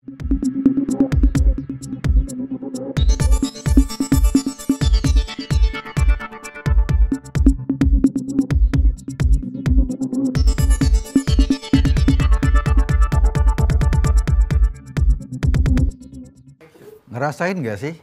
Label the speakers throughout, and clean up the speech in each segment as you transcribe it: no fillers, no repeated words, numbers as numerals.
Speaker 1: Ngerasain nggak sih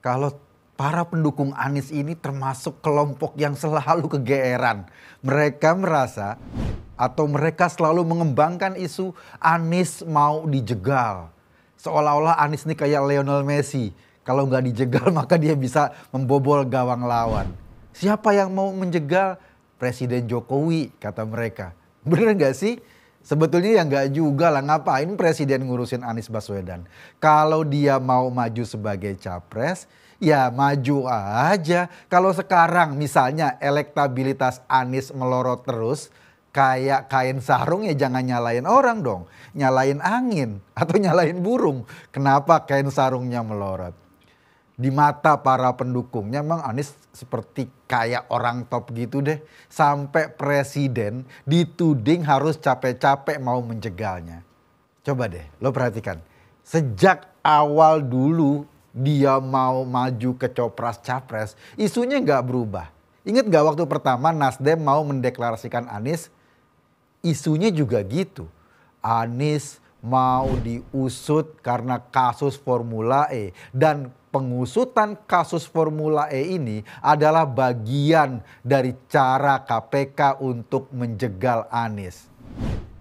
Speaker 1: kalau para pendukung Anies ini termasuk kelompok yang selalu kegeeran. Mereka merasa atau mereka selalu mengembangkan isu Anies mau dijegal. Seolah-olah Anies ini kayak Lionel Messi. Kalau nggak dijegal maka dia bisa membobol gawang lawan. Siapa yang mau menjegal? Presiden Jokowi, kata mereka. Bener nggak sih? Sebetulnya ya nggak juga lah, ngapain presiden ngurusin Anies Baswedan. Kalau dia mau maju sebagai capres, ya maju aja. Kalau sekarang misalnya elektabilitas Anies melorot terus, kayak kain sarung ya jangan nyalain orang dong. Nyalain angin atau nyalain burung. Kenapa kain sarungnya melorot? Di mata para pendukungnya memang Anies seperti kayak orang top gitu deh. Sampai presiden dituding harus capek-capek mau menjegalnya. Coba deh lo perhatikan. Sejak awal dulu dia mau maju ke capres, isunya nggak berubah. Ingat nggak waktu pertama Nasdem mau mendeklarasikan Anies, isunya juga gitu. Anies mau diusut karena kasus Formula E. Dan pengusutan kasus Formula E ini adalah bagian dari cara KPK untuk menjegal Anies.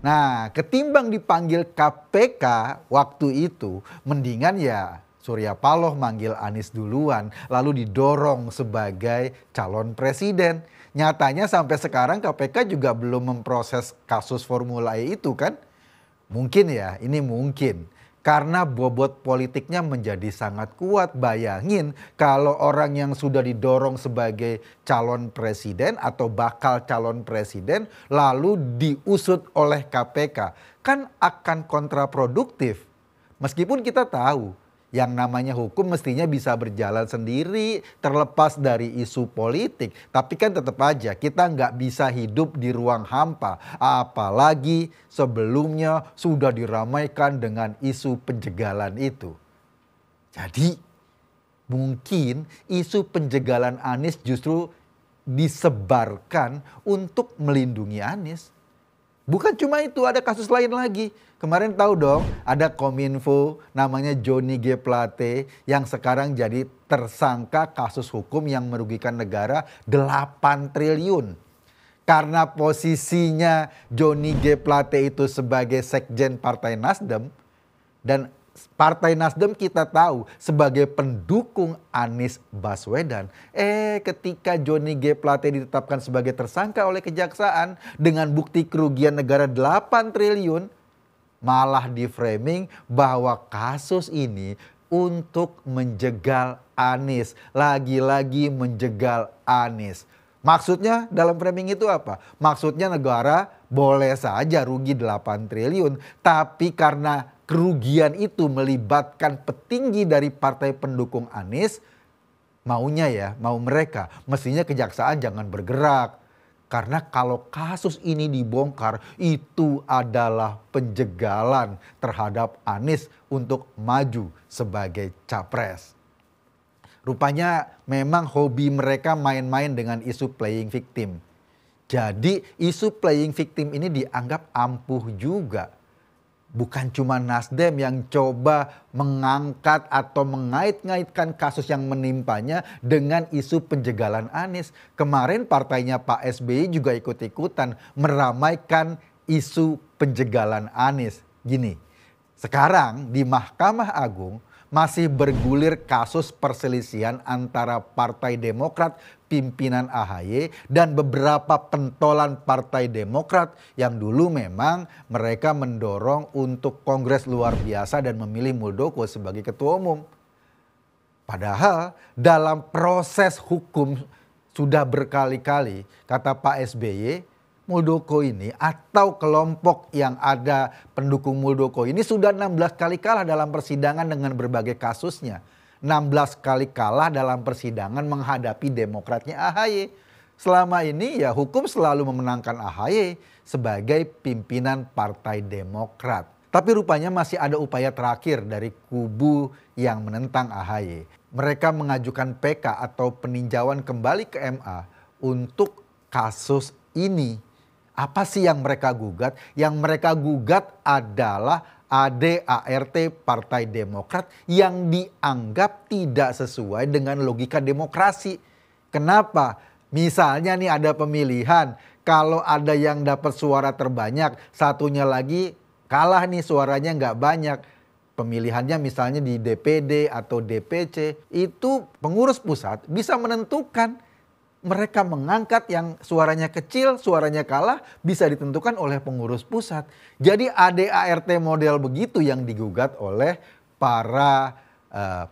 Speaker 1: Nah, ketimbang dipanggil KPK waktu itu, mendingan ya Surya Paloh manggil Anies duluan, lalu didorong sebagai calon presiden. Nyatanya sampai sekarang KPK juga belum memproses kasus Formula E itu kan? Mungkin ya, ini mungkin. Karena bobot politiknya menjadi sangat kuat. Bayangin kalau orang yang sudah didorong sebagai calon presiden atau bakal calon presiden lalu diusut oleh KPK. Kan akan kontraproduktif. Meskipun kita tahu yang namanya hukum mestinya bisa berjalan sendiri terlepas dari isu politik. Tapi kan tetap aja kita nggak bisa hidup di ruang hampa. Apalagi sebelumnya sudah diramaikan dengan isu penjegalan itu. Jadi mungkin isu penjegalan Anies justru disebarkan untuk melindungi Anies. Bukan cuma itu, ada kasus lain lagi. Kemarin tahu dong ada Kominfo namanya Johnny G. Plate yang sekarang jadi tersangka kasus hukum yang merugikan negara 8 triliun. Karena posisinya Johnny G. Plate itu sebagai sekjen Partai Nasdem dan Partai Nasdem kita tahu sebagai pendukung Anies Baswedan. Ketika Johnny G. Plate ditetapkan sebagai tersangka oleh kejaksaan dengan bukti kerugian negara 8 triliun, malah di-framing bahwa kasus ini untuk menjegal Anies. Lagi-lagi menjegal Anies. Maksudnya dalam framing itu apa? Maksudnya negara boleh saja rugi 8 triliun. Tapi karena kerugian itu melibatkan petinggi dari partai pendukung Anies, maunya ya, mau mereka. Mestinya kejaksaan jangan bergerak. Karena kalau kasus ini dibongkar, itu adalah penjegalan terhadap Anies untuk maju sebagai capres. Rupanya memang hobi mereka main-main dengan isu playing victim. Jadi isu playing victim ini dianggap ampuh juga. Bukan cuma Nasdem yang coba mengangkat atau mengait-ngaitkan kasus yang menimpanya dengan isu penjegalan Anies. Kemarin partainya Pak SBY juga ikut-ikutan meramaikan isu penjegalan Anies. Gini, sekarang di Mahkamah Agung masih bergulir kasus perselisihan antara Partai Demokrat pimpinan AHY dan beberapa pentolan Partai Demokrat yang dulu memang mereka mendorong untuk Kongres luar biasa dan memilih Muldoko sebagai ketua umum. Padahal dalam proses hukum sudah berkali-kali kata Pak SBY, Muldoko ini atau kelompok yang ada pendukung Muldoko ini sudah 16 kali kalah dalam persidangan dengan berbagai kasusnya. 16 kali kalah dalam persidangan menghadapi demokratnya AHY. Selama ini ya hukum selalu memenangkan AHY sebagai pimpinan Partai Demokrat. Tapi rupanya masih ada upaya terakhir dari kubu yang menentang AHY. Mereka mengajukan PK atau peninjauan kembali ke MA untuk kasus ini. Apa sih yang mereka gugat? Yang mereka gugat adalah ADART Partai Demokrat yang dianggap tidak sesuai dengan logika demokrasi. Kenapa? Misalnya nih ada pemilihan, kalau ada yang dapat suara terbanyak, satunya lagi kalah nih suaranya nggak banyak. Pemilihannya misalnya di DPD atau DPC, itu pengurus pusat bisa menentukan. Mereka mengangkat yang suaranya kecil, suaranya kalah bisa ditentukan oleh pengurus pusat. Jadi ADART model begitu yang digugat oleh para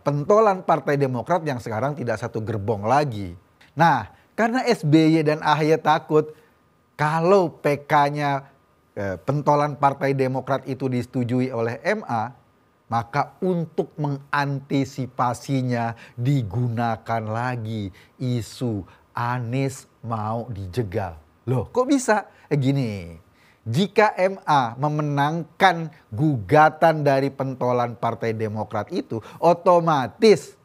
Speaker 1: pentolan Partai Demokrat yang sekarang tidak satu gerbong lagi. Nah, karena SBY dan AHY takut kalau PK-nya pentolan Partai Demokrat itu disetujui oleh MA, maka untuk mengantisipasinya digunakan lagi isu Anies mau dijegal. Loh kok bisa? Gini, jika MA memenangkan gugatan dari pentolan Partai Demokrat itu, otomatis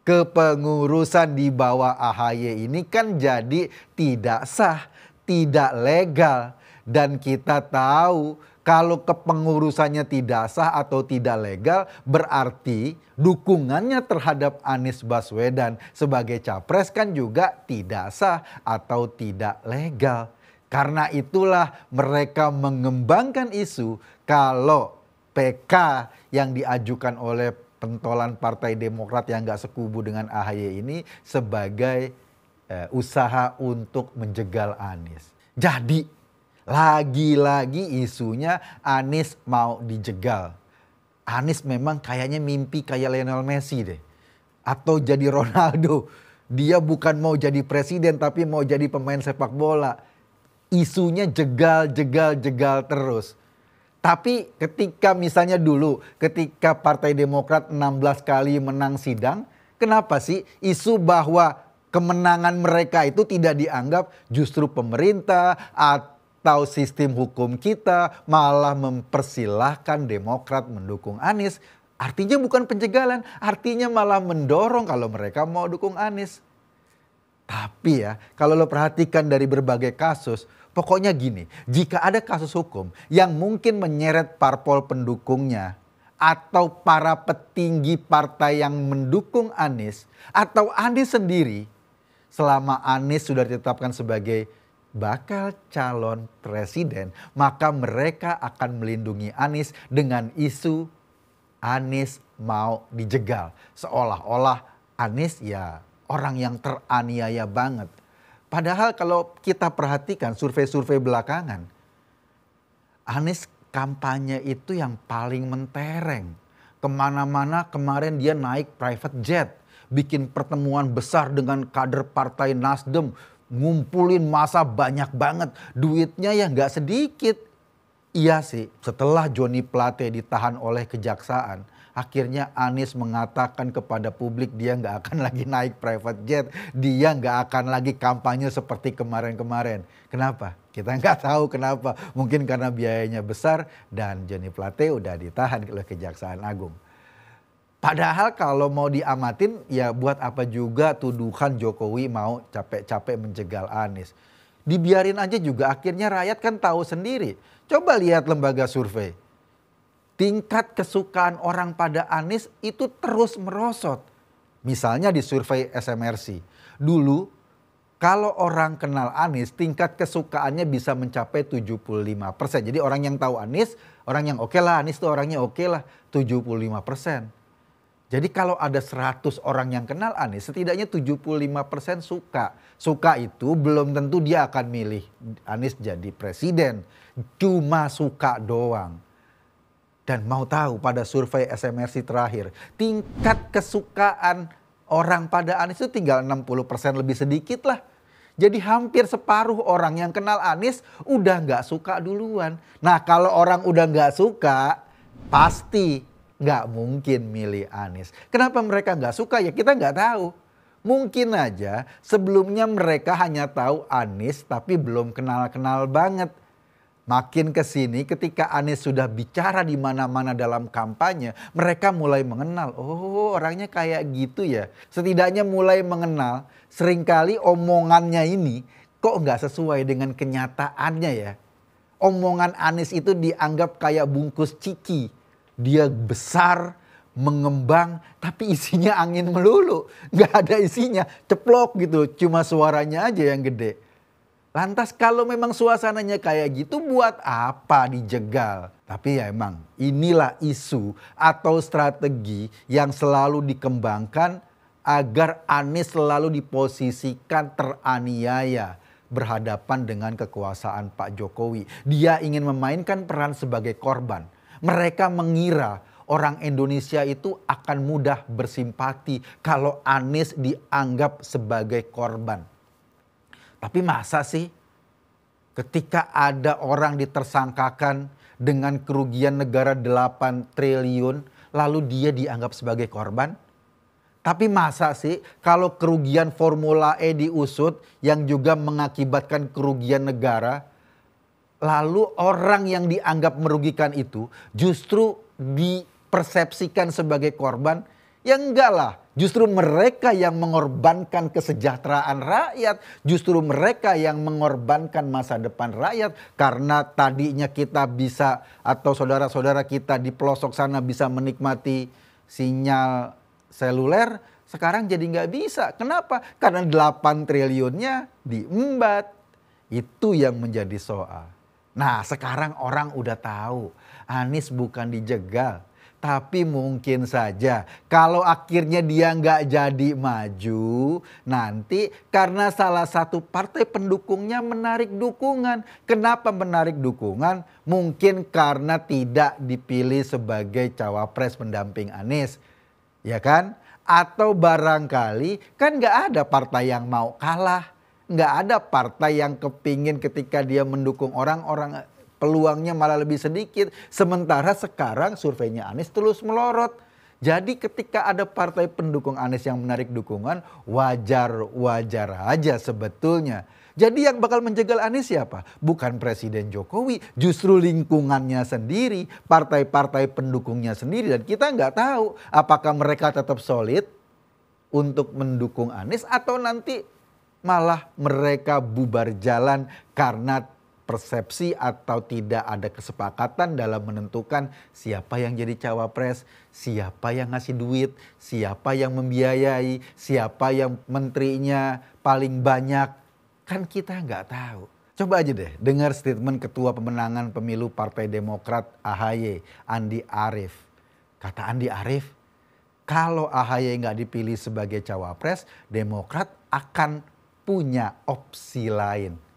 Speaker 1: kepengurusan di bawah AHY ini kan jadi tidak sah, tidak legal. Dan kita tahu kalau kepengurusannya tidak sah atau tidak legal, berarti dukungannya terhadap Anies Baswedan sebagai capres kan juga tidak sah atau tidak legal. Karena itulah mereka mengembangkan isu kalau PK yang diajukan oleh pentolan Partai Demokrat yang gak sekubu dengan AHY ini sebagai usaha untuk menjegal Anies. Jadi lagi-lagi isunya Anies mau dijegal. Anies memang kayaknya mimpi kayak Lionel Messi deh. Atau jadi Ronaldo. Dia bukan mau jadi presiden tapi mau jadi pemain sepak bola. Isunya jegal terus. Tapi ketika misalnya dulu ketika Partai Demokrat 16 kali menang sidang. Kenapa sih isu bahwa kemenangan mereka itu tidak dianggap justru pemerintah atau sistem hukum kita malah mempersilahkan Demokrat mendukung Anies. Artinya bukan penjegalan, artinya malah mendorong kalau mereka mau dukung Anies. Tapi ya kalau lo perhatikan dari berbagai kasus, pokoknya gini, jika ada kasus hukum yang mungkin menyeret parpol pendukungnya atau para petinggi partai yang mendukung Anies atau Anies sendiri, selama Anies sudah ditetapkan sebagai bakal calon presiden, maka mereka akan melindungi Anies dengan isu Anies mau dijegal. Seolah-olah Anies ya orang yang teraniaya banget. Padahal kalau kita perhatikan survei-survei belakangan, Anies kampanye itu yang paling mentereng. Kemana-mana kemarin dia naik private jet, bikin pertemuan besar dengan kader partai Nasdem, ngumpulin massa banyak banget, duitnya ya nggak sedikit. Iya sih, setelah Johnny Plate ditahan oleh kejaksaan, akhirnya Anies mengatakan kepada publik dia nggak akan lagi naik private jet, dia nggak akan lagi kampanye seperti kemarin-kemarin. Kenapa? Kita nggak tahu kenapa. Mungkin karena biayanya besar dan Johnny Plate udah ditahan oleh Kejaksaan Agung. Padahal kalau mau diamatin ya buat apa juga tuduhan Jokowi mau capek-capek menjegal Anies. Dibiarin aja juga akhirnya rakyat kan tahu sendiri. Coba lihat lembaga survei. Tingkat kesukaan orang pada Anies itu terus merosot. Misalnya di survei SMRC. Dulu kalau orang kenal Anies tingkat kesukaannya bisa mencapai 75%. Jadi orang yang tahu Anies, orang yang oke lah Anies tuh orangnya oke lah 75%. Jadi kalau ada 100 orang yang kenal Anies, setidaknya 75% suka. Suka itu belum tentu dia akan milih Anies jadi presiden. Cuma suka doang. Dan mau tahu pada survei SMRC terakhir, tingkat kesukaan orang pada Anies itu tinggal 60% lebih sedikit lah. Jadi hampir separuh orang yang kenal Anies udah gak suka duluan. Nah kalau orang udah gak suka, pasti nggak mungkin milih Anies. Kenapa mereka nggak suka ya kita nggak tahu. Mungkin aja sebelumnya mereka hanya tahu Anies tapi belum kenal-kenal banget. Makin ke sini ketika Anies sudah bicara di mana-mana dalam kampanye, mereka mulai mengenal, oh orangnya kayak gitu ya. Setidaknya mulai mengenal, seringkali omongannya ini kok nggak sesuai dengan kenyataannya ya. Omongan Anies itu dianggap kayak bungkus ciki. Dia besar, mengembang, tapi isinya angin melulu. Nggak ada isinya, ceplok gitu, cuma suaranya aja yang gede. Lantas kalau memang suasananya kayak gitu buat apa dijegal? Tapi ya emang inilah isu atau strategi yang selalu dikembangkan agar Anies selalu diposisikan teraniaya berhadapan dengan kekuasaan Pak Jokowi. Dia ingin memainkan peran sebagai korban. Mereka mengira orang Indonesia itu akan mudah bersimpati kalau Anies dianggap sebagai korban. Tapi masa sih ketika ada orang ditersangkakan dengan kerugian negara 8 triliun lalu dia dianggap sebagai korban? Tapi masa sih kalau kerugian Formula E diusut yang juga mengakibatkan kerugian negara, lalu orang yang dianggap merugikan itu justru dipersepsikan sebagai korban? Ya enggak lah. Justru mereka yang mengorbankan kesejahteraan rakyat. Justru mereka yang mengorbankan masa depan rakyat. Karena tadinya kita bisa atau saudara-saudara kita di pelosok sana bisa menikmati sinyal seluler. Sekarang jadi nggak bisa. Kenapa? Karena 8 triliunnya diembat. Itu yang menjadi soal. Nah sekarang orang udah tahu Anies bukan dijegal. Tapi mungkin saja kalau akhirnya dia nggak jadi maju nanti karena salah satu partai pendukungnya menarik dukungan. Kenapa menarik dukungan? Mungkin karena tidak dipilih sebagai cawapres pendamping Anies. Ya kan? Atau barangkali kan nggak ada partai yang mau kalah. Nggak ada partai yang kepingin ketika dia mendukung orang-orang peluangnya malah lebih sedikit. Sementara sekarang surveinya Anies terus melorot. Jadi ketika ada partai pendukung Anies yang menarik dukungan, wajar-wajar aja sebetulnya. Jadi yang bakal menjegal Anies siapa? Bukan Presiden Jokowi, justru lingkungannya sendiri, partai-partai pendukungnya sendiri. Dan kita nggak tahu apakah mereka tetap solid untuk mendukung Anies atau nanti malah mereka bubar jalan karena persepsi atau tidak ada kesepakatan dalam menentukan siapa yang jadi cawapres, siapa yang ngasih duit, siapa yang membiayai, siapa yang menterinya paling banyak. Kan kita nggak tahu. Coba aja deh dengar statement Ketua Pemenangan Pemilu Partai Demokrat AHY, Andi Arief. Kata Andi Arief, kalau AHY nggak dipilih sebagai cawapres, Demokrat akan punya opsi lain.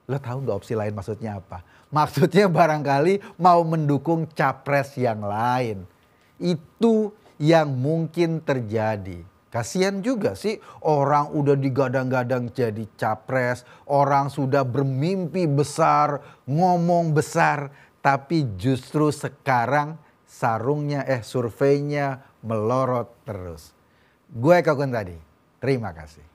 Speaker 1: Lo tahu gak opsi lain maksudnya apa? Maksudnya barangkali mau mendukung capres yang lain. Itu yang mungkin terjadi. Kasian juga sih orang udah digadang-gadang jadi capres. Orang sudah bermimpi besar, ngomong besar. Tapi justru sekarang surveinya melorot terus. Gue Eka Kuntadi, terima kasih.